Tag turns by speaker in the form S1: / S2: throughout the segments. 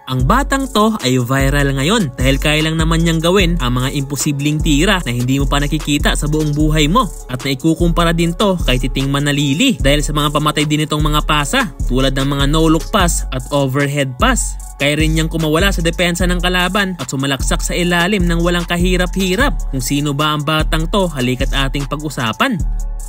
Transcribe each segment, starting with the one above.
S1: Ang batang to ay viral ngayon dahil kaya lang naman niyang gawin ang mga imposibleng tira na hindi mo pa nakikita sa buong buhay mo. At naikukumpara din to kay Titing Manalili dahil sa mga pamatay din itong mga pasa tulad ng mga no-look pass at overhead pass. Kaya rin niyang kumawala sa depensa ng kalaban at sumalaksak sa ilalim ng walang kahirap-hirap. Kung sino ba ang batang to, halika't ating pag-usapan.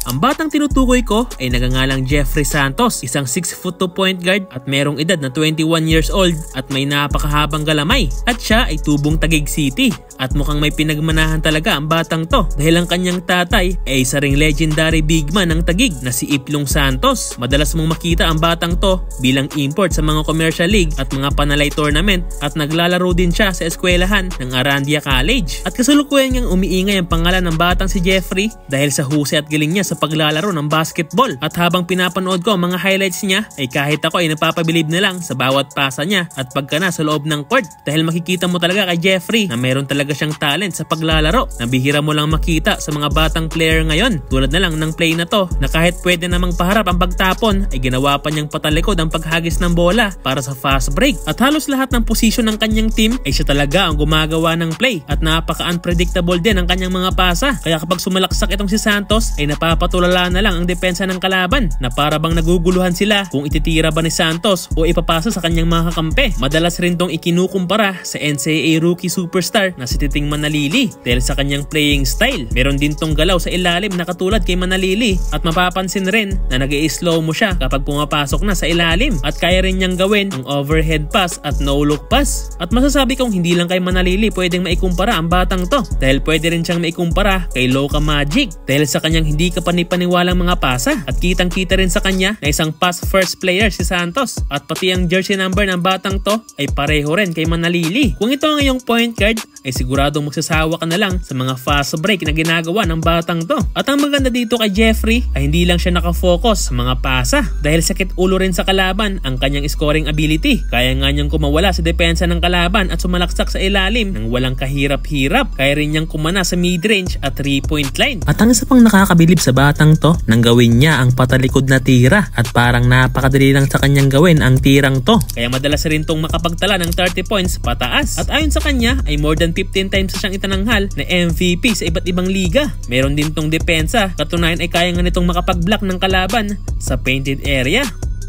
S1: Ang batang tinutukoy ko ay nagangalang Jeffrey Santos, isang 6'2" point guard at merong edad na 21 years old at may napakahabang galamay. At siya ay tubong Taguig City at mukhang may pinagmanahan talaga ang batang to dahil ang kanyang tatay ay isa ring legendary big man ng Taguig na si Iplong Santos. Madalas mong makita ang batang to bilang import sa mga commercial league at mga panalay tournament at naglalaro din siya sa eskwelahan ng Arandia College. At kasalukuyan niyang umiingay ang pangalan ng batang si Jeffrey dahil sa husay at galing niya sa paglalaro ng basketball. At habang pinapanood ko ang mga highlights niya ay kahit ako ay napapabilib na lang sa bawat pasa niya at pagka na sa loob ng court dahil makikita mo talaga kay Jeffrey na meron talaga siyang talent sa paglalaro na bihira mo lang makita sa mga batang player ngayon. Tulad na lang ng play na to na kahit pwede namang paharap ang pagtapon ay ginawa pa niyang patalikod ang paghagis ng bola para sa fast break. At halos lahat ng posisyon ng kanyang team ay siya talaga ang gumagawa ng play at napaka-unpredictable din ang kanyang mga pasa. Kaya kapag sumalaksak itong si Santos ay napapatulala na lang ang depensa ng kalaban na para bang naguguluhan sila kung ititira ba ni Santos o ipapasa sa kanyang mga kakampi. Madalas rin tong ikinukumpara sa NCAA rookie superstar na si Titing Manalili dahil sa kanyang playing style. Meron din tong galaw sa ilalim na katulad kay Manalili at mapapansin rin na nag-i-slow mo siya kapag pumapasok na sa ilalim at kaya rin niyang gawin ang overhead pass at no-look pass. At masasabi kong hindi lang kay Manalili pwedeng maikumpara ang batang to dahil pwede rin siyang maikumpara kay Loka Magic dahil sa kanyang hindi kapani-paniwalang mga pasa at kitang-kita rin sa kanya na isang pass first player si Santos at pati ang jersey number ng batang to ay pareho rin kay Manalili. Kung ito ang iyong point guard ay siguradong magsasawa ka na lang sa mga fast break na ginagawa ng batang to. At ang maganda dito kay Jeffrey ay hindi lang siya nakafocus sa mga pasa dahil sakit ulo rin sa kalaban ang kanyang scoring ability. Kaya nga niyang kumawala sa depensa ng kalaban at sumalaksak sa ilalim ng walang kahirap-hirap. Kaya rin niyang kumana sa mid-range at 3-point line. At ang isa pang nakakabilib sa batang to nang gawin niya ang patalikod na tira at parang napakadali lang sa kanyang gawin ang tirang to. Kaya madalas rin tong makapagtala ng 30 points pataas. At ayon sa kanya ay more than 15 times siyang itananghal na MVP sa iba't ibang liga. Meron din tong depensa, katunayan ay kaya nga nitong makapag-block ng kalaban sa painted area.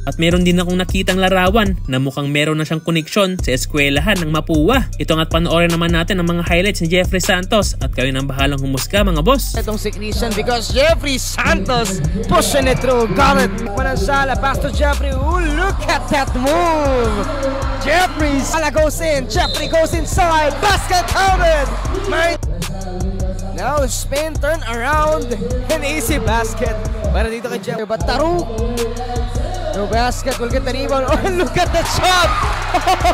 S1: At meron din akong nakitang larawan na mukhang meron na siyang koneksyon sa eskwelahan ng Mapua. Ito nga't panoorin naman natin ang mga highlights ni Jeffrey Santos at kayo nang bahalang humusga mga boss.
S2: Itong si Christian because Jeffrey Santos pushing it through. Got it. Manansala, pass to Jeffrey. Ooh, look at that move. Jeffrey Sala goes in. Jeffrey goes inside. Basket counted. Now spin, turn around. An easy basket. Para dito kay Jeffrey. Bataru. No basket, will get the rebound. Oh, look at that shot!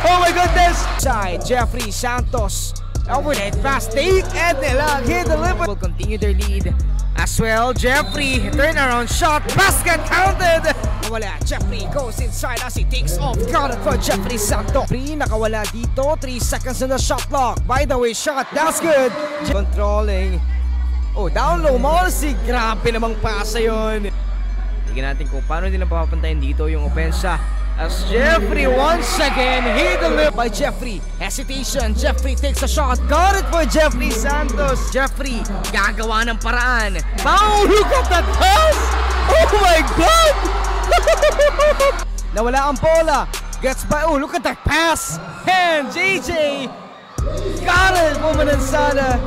S2: Oh my goodness! Side, Jeffrey Santos. Overhead pass, take and nilang. He delivered. Will continue their lead as well. Jeffrey, turnaround shot, basket counted! Nakawala, Jeffrey goes inside as he takes off. Got it for Jeffrey Santos. Nakawala dito, 3 seconds on the shot clock. By the way, shot, that's good. Controlling. Oh, down low, Morsi. Grabe namang pasa yun. Tignan natin kung paano nila papapantayin dito yung opensa. As Jeffrey once again, he delivered by Jeffrey. Hesitation, Jeffrey takes a shot. Got it for Jeffrey Santos. Jeffrey, gagawa ng paraan. Wow, look at that pass! Oh my God! Nawala ang bola. Gets by, oh look at that pass! And JJ got it for Manansala.